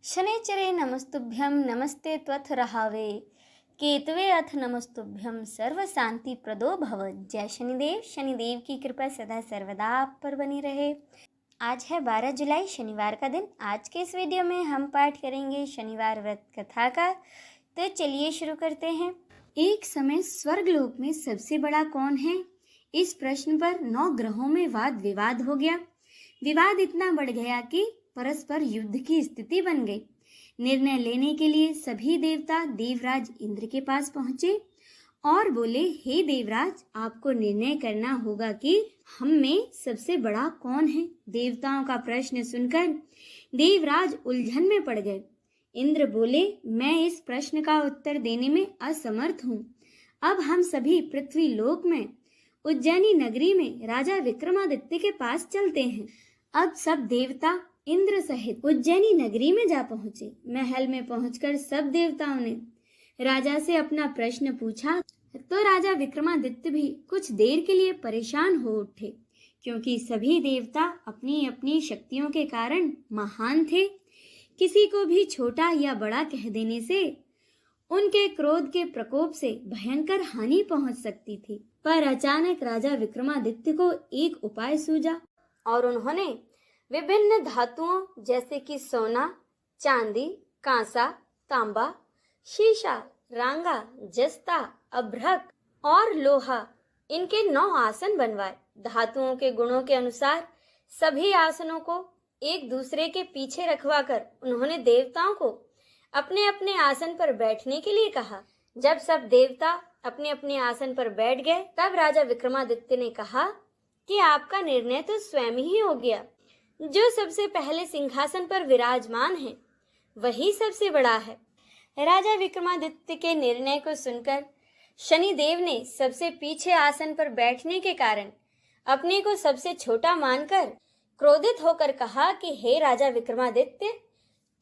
शनैश्चरे नमस्तुभ्यं नमस्ते त्वथ रहावे केतवे अथ नमस्तुभ्यं सर्व शांति प्रदो भव। जय शनिदेव। शनिदेव की कृपा सदा सर्वदा आप पर बनी रहे। आज है 12 जुलाई शनिवार का दिन। आज के इस वीडियो में हम पाठ करेंगे शनिवार व्रत कथा का। तो चलिए शुरू करते हैं। एक समय स्वर्गलोक में सबसे बड़ा कौन है, इस प्रश्न पर 9 ग्रहों में वाद विवाद हो गया। विवाद इतना बढ़ गया कि परस्पर युद्ध की स्थिति बन गई। निर्णय लेने के लिए सभी देवता देवराज इंद्र के पास पहुंचे और बोले, हे देवराज, आपको निर्णय करना होगा कि हम में सबसे बड़ा कौन है। देवताओं का प्रश्न सुनकर देवराज उलझन में पड़ गए। इंद्र बोले, मैं इस प्रश्न का उत्तर देने में असमर्थ हूँ। अब हम सभी पृथ्वी लोक में उज्जैनी नगरी में राजा विक्रमादित्य के पास चलते हैं। अब सब देवता इंद्र सहित उज्जैनी नगरी में जा पहुंचे। महल में पहुंचकर सब देवताओं ने राजा से अपना प्रश्न पूछा तो राजा विक्रमादित्य भी कुछ देर के लिए परेशान हो उठे, क्योंकि सभी देवता अपनी अपनी शक्तियों के कारण महान थे। किसी को भी छोटा या बड़ा कह देने से उनके क्रोध के प्रकोप से भयंकर हानि पहुंच सकती थी। पर अचानक राजा विक्रमादित्य को एक उपाय सूझा और उन्होंने विभिन्न धातुओं जैसे कि सोना, चांदी, कांसा, तांबा, शीशा, रांगा, जस्ता, अभ्रक और लोहा, इनके 9 आसन बनवाए। धातुओं के गुणों के अनुसार सभी आसनों को एक दूसरे के पीछे रखवाकर उन्होंने देवताओं को अपने अपने आसन पर बैठने के लिए कहा। जब सब देवता अपने अपने आसन पर बैठ गए, तब राजा विक्रमादित्य ने कहा कि आपका निर्णय तो स्वयं ही हो गया। जो सबसे पहले सिंहासन पर विराजमान है वही सबसे बड़ा है। राजा विक्रमादित्य के निर्णय को सुनकर शनिदेव ने सबसे पीछे आसन पर बैठने के कारण अपने को सबसे छोटा मानकर क्रोधित होकर कहा कि हे राजा विक्रमादित्य,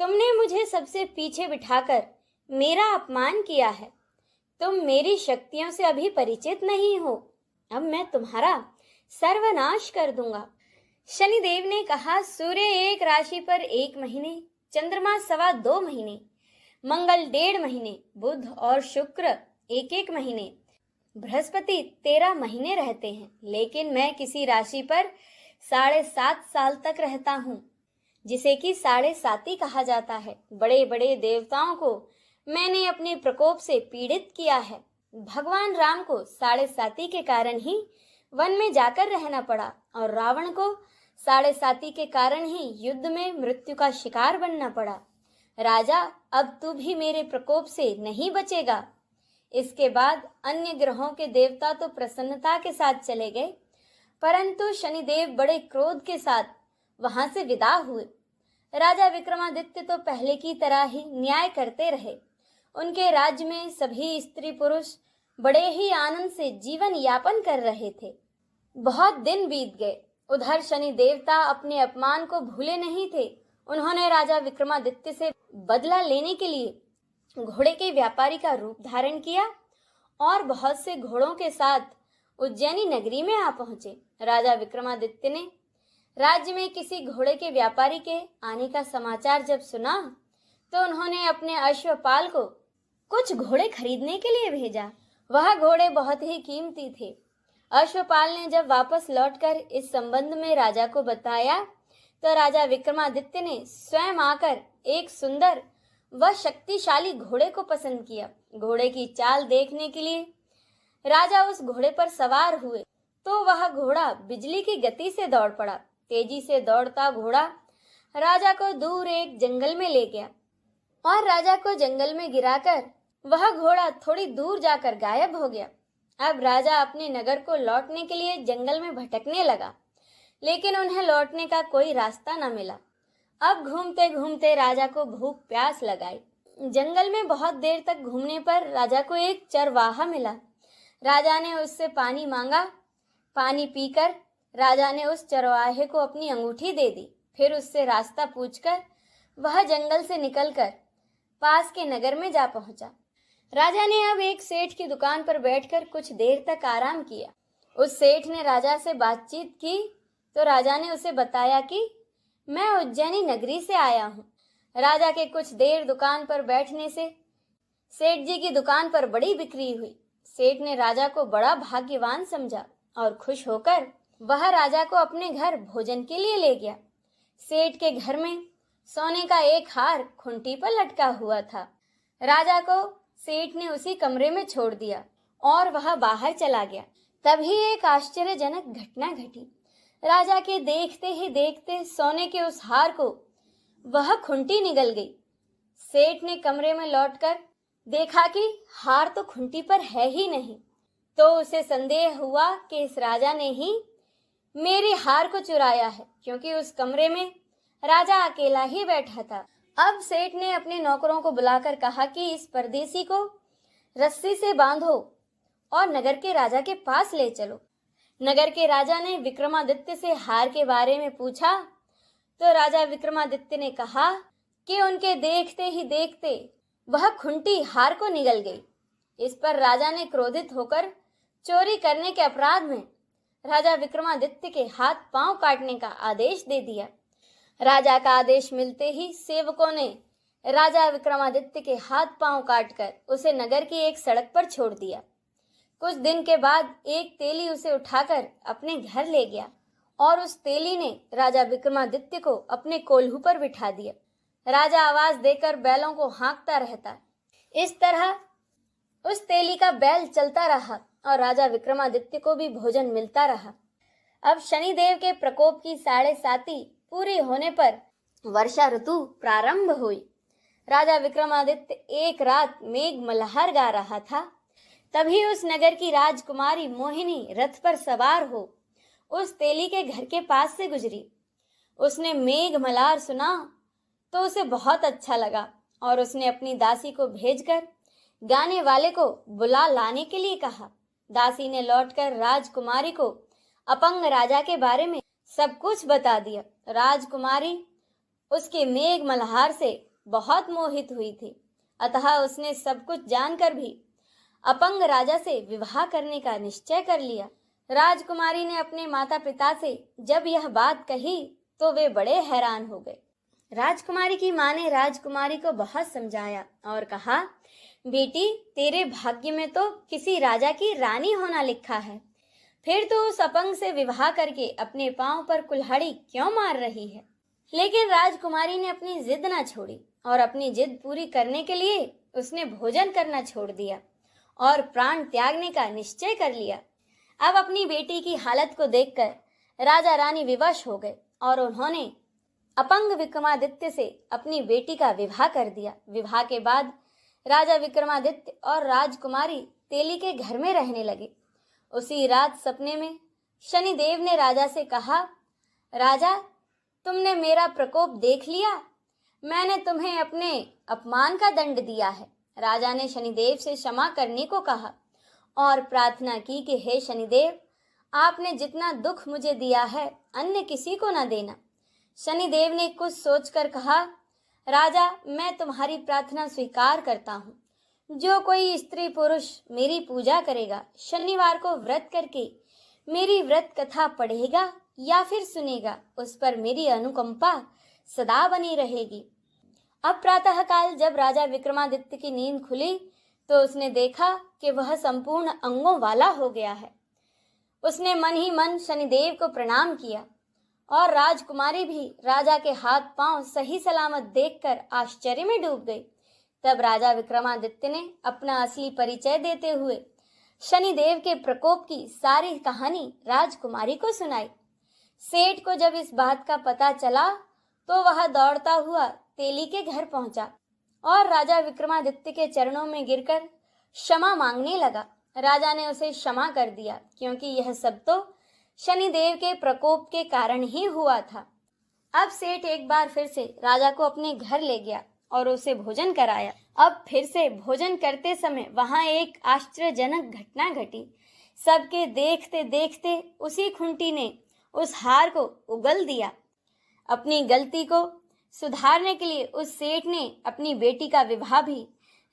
तुमने मुझे सबसे पीछे बिठाकर मेरा अपमान किया है। तुम मेरी शक्तियों से अभी परिचित नहीं हो। अब मैं तुम्हारा सर्वनाश कर दूंगा। शनिदेव ने कहा, सूर्य एक राशि पर 1 महीने, चंद्रमा 2.25 महीने, मंगल 1.5 महीने, बुध और शुक्र 1-1 महीने, बृहस्पति 13 महीने रहते हैं, लेकिन मैं किसी राशि पर 7.5 साल तक रहता हूँ, जिसे कि 7.5 कहा जाता है। बड़े बड़े देवताओं को मैंने अपने प्रकोप से पीड़ित किया है। भगवान राम को 7.5 के कारण ही वन में जाकर रहना पड़ा और रावण को 7.5 के कारण ही युद्ध में मृत्यु का शिकार बनना पड़ा। राजा, अब तू भी मेरे प्रकोप से नहीं बचेगा। इसके बाद अन्य ग्रहों के देवता तो प्रसन्नता के साथ चले गए, परंतु शनिदेव बड़े क्रोध के साथ वहां से विदा हुए। राजा विक्रमादित्य तो पहले की तरह ही न्याय करते रहे। उनके राज्य में सभी स्त्री पुरुष बड़े ही आनंद से जीवन यापन कर रहे थे। बहुत दिन बीत गए। उधर शनि देवता अपने अपमान को भूले नहीं थे। उन्होंने राजा विक्रमादित्य से बदला लेने के लिए घोड़े के व्यापारी का रूप धारण किया और बहुत से घोड़ों के साथ उज्जैनी नगरी में आ पहुंचे। राजा विक्रमादित्य ने राज्य में किसी घोड़े के व्यापारी के आने का समाचार जब सुना तो उन्होंने अपने अश्वपाल को कुछ घोड़े खरीदने के लिए भेजा। वह घोड़े बहुत ही कीमती थे। अश्वपाल ने जब वापस लौटकर इस संबंध में राजा को बताया तो राजा विक्रमादित्य ने स्वयं आकर एक सुंदर व शक्तिशाली घोड़े को पसंद किया। घोड़े की चाल देखने के लिए राजा उस घोड़े पर सवार हुए तो वह घोड़ा बिजली की गति से दौड़ पड़ा। तेजी से दौड़ता घोड़ा राजा को दूर एक जंगल में ले गया और राजा को जंगल में गिराकर वह घोड़ा थोड़ी दूर जाकर गायब हो गया। अब राजा अपने नगर को लौटने के लिए जंगल में भटकने लगा, लेकिन उन्हें लौटने का कोई रास्ता न मिला। अब घूमते घूमते राजा को भूख प्यास लगाई। जंगल में बहुत देर तक घूमने पर राजा को एक चरवाहा मिला। राजा ने उससे पानी मांगा। पानी पीकर राजा ने उस चरवाहे को अपनी अंगूठी दे दी। फिर उससे रास्ता पूछकर वह जंगल से निकलकर पास के नगर में जा पहुंचा। राजा ने अब एक सेठ की दुकान पर बैठकर कुछ देर तक आराम किया। उस सेठ ने राजा से बातचीत की तो राजा ने उसे बताया कि मैं उज्जैनी नगरी से आया हूँ। राजा के कुछ देर दुकान पर बैठने से सेठ जी की दुकान पर बड़ी बिक्री हुई। सेठ ने राजा को बड़ा भाग्यवान समझा और खुश होकर वह राजा को अपने घर भोजन के लिए ले गया। सेठ के घर में सोने का एक हार खूंटी पर लटका हुआ था। राजा को सेठ ने उसी कमरे में छोड़ दिया और वह बाहर चला गया। तभी एक आश्चर्यजनक घटना घटी। राजा के देखते ही देखते सोने के उस हार को वह खूंटी निगल गई। सेठ ने कमरे में लौटकर देखा कि हार तो खूंटी पर है ही नहीं, तो उसे संदेह हुआ कि इस राजा ने ही मेरे हार को चुराया है, क्योंकि उस कमरे में राजा अकेला ही बैठा था। अब सेठ ने अपने नौकरों को बुलाकर कहा कि इस परदेसी को रस्सी से बांधो और नगर के राजा के पास ले चलो। नगर के राजा ने विक्रमादित्य से हार के बारे में पूछा तो राजा विक्रमादित्य ने कहा कि उनके देखते ही देखते वह खूंटी हार को निगल गई। इस पर राजा ने क्रोधित होकर चोरी करने के अपराध में राजा विक्रमादित्य के हाथ पांव काटने का आदेश दे दिया। राजा का आदेश मिलते ही सेवकों ने राजा विक्रमादित्य के हाथ पांव काटकर उसे नगर की एक सड़क पर छोड़ दिया। कुछ दिन के बाद एक तेली उसे उठाकर अपने घर ले गया और उस तेली ने राजा विक्रमादित्य को अपने कोल्हू पर बिठा दिया। राजा आवाज देकर बैलों को हाँकता रहता। इस तरह उस तेली का बैल चलता रहा और राजा विक्रमादित्य को भी भोजन मिलता रहा। अब शनिदेव के प्रकोप की 7.5 पूरी होने पर वर्षा ऋतु प्रारंभ हुई। राजा विक्रमादित्य एक रात मेघ मल्हार गा रहा था। तभी उस नगर की राजकुमारी मोहिनी रथ पर सवार हो उस तेली के घर के पास से गुजरी। उसने मेघ मल्हार सुना तो उसे बहुत अच्छा लगा और उसने अपनी दासी को भेजकर गाने वाले को बुला लाने के लिए कहा। दासी ने लौटकर राजकुमारी को अपंग राजा के बारे में सब कुछ बता दिया। राजकुमारी उसके मेघ मल्हार से बहुत मोहित हुई थी, अतः उसने सब कुछ जानकर भी अपंग राजा से विवाह करने का निश्चय कर लिया। राजकुमारी ने अपने माता पिता से जब यह बात कही तो वे बड़े हैरान हो गए। राजकुमारी की मां ने राजकुमारी को बहुत समझाया और कहा, बेटी तेरे भाग्य में तो किसी राजा की रानी होना लिखा है, फिर तो उस अपंग से विवाह करके अपने पांव पर कुल्हाड़ी क्यों मार रही है। लेकिन राजकुमारी ने अपनी जिद न छोड़ी और अपनी जिद पूरी करने के लिए उसने भोजन करना छोड़ दिया और प्राण त्यागने का निश्चय कर लिया। अब अपनी बेटी की हालत को देखकर राजा रानी विवश हो गए और उन्होंने अपंग विक्रमादित्य से अपनी बेटी का विवाह कर दिया। विवाह के बाद राजा विक्रमादित्य और राजकुमारी तेली के घर में रहने लगे। उसी रात सपने में शनिदेव ने राजा से कहा, राजा तुमने मेरा प्रकोप देख लिया, मैंने तुम्हें अपने अपमान का दंड दिया है। राजा ने शनिदेव से क्षमा करने को कहा और प्रार्थना की कि हे शनिदेव, आपने जितना दुख मुझे दिया है अन्य किसी को न देना। शनिदेव ने कुछ सोचकर कहा, राजा मैं तुम्हारी प्रार्थना स्वीकार करता हूँ। जो कोई स्त्री पुरुष मेरी पूजा करेगा, शनिवार को व्रत करके मेरी व्रत कथा पढ़ेगा या फिर सुनेगा, उस पर मेरी अनुकंपा सदा बनी रहेगी। अब प्रातःकाल जब राजा विक्रमादित्य की नींद खुली तो उसने देखा कि वह संपूर्ण अंगों वाला हो गया है। उसने मन ही मन शनिदेव को प्रणाम किया और राजकुमारी भी राजा के हाथ पांव सही सलामत देखकर आश्चर्य में डूब गई। तब राजा विक्रमादित्य ने अपना असली परिचय देते हुए शनिदेव के प्रकोप की सारी कहानी राजकुमारी को सुनाई। सेठ को जब इस बात का पता चला तो वह दौड़ता हुआ तेली के घर पहुंचा और राजा विक्रमादित्य के चरणों में गिरकर क्षमा मांगने लगा। राजा ने उसे क्षमा कर दिया, क्योंकि यह सब तो शनिदेव के प्रकोप के कारण ही हुआ था। अब सेठ एक बार फिर से राजा को अपने घर ले गया और उसे भोजन कराया। अब फिर से भोजन करते समय वहां एक आश्चर्यजनक घटना घटी। सबके देखते देखते उसी खूंटी ने उस हार को उगल दिया। अपनी गलती को सुधारने के लिए उस सेठ ने अपनी बेटी का विवाह भी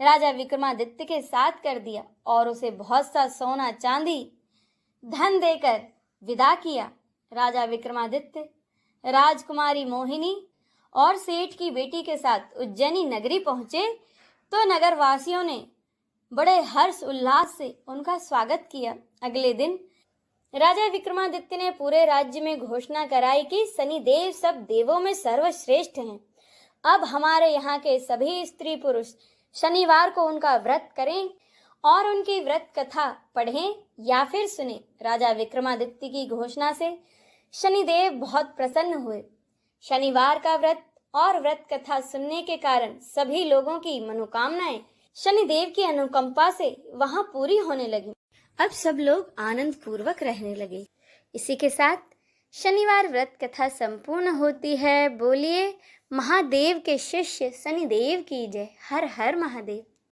राजा विक्रमादित्य के साथ कर दिया और उसे बहुत सा सोना चांदी धन देकर विदा किया। राजा विक्रमादित्य, राजकुमारी मोहिनी और सेठ की बेटी के साथ उज्जैनी नगरी पहुंचे तो नगर वासियों ने बड़े हर्ष उल्लास से उनका स्वागत किया। अगले दिन राजा विक्रमादित्य ने पूरे राज्य में घोषणा कराई कि शनिदेव सब देवों में सर्वश्रेष्ठ हैं। अब हमारे यहाँ के सभी स्त्री पुरुष शनिवार को उनका व्रत करें और उनकी व्रत कथा पढ़ें या फिर सुने। राजा विक्रमादित्य की घोषणा से शनिदेव बहुत प्रसन्न हुए। शनिवार का व्रत और व्रत कथा सुनने के कारण सभी लोगों की मनोकामनाएं शनिदेव की अनुकंपा से वहां पूरी होने लगी। अब सब लोग आनंद पूर्वक रहने लगे। इसी के साथ शनिवार व्रत कथा संपूर्ण होती है। बोलिए महादेव के शिष्य शनिदेव की जय। हर हर महादेव।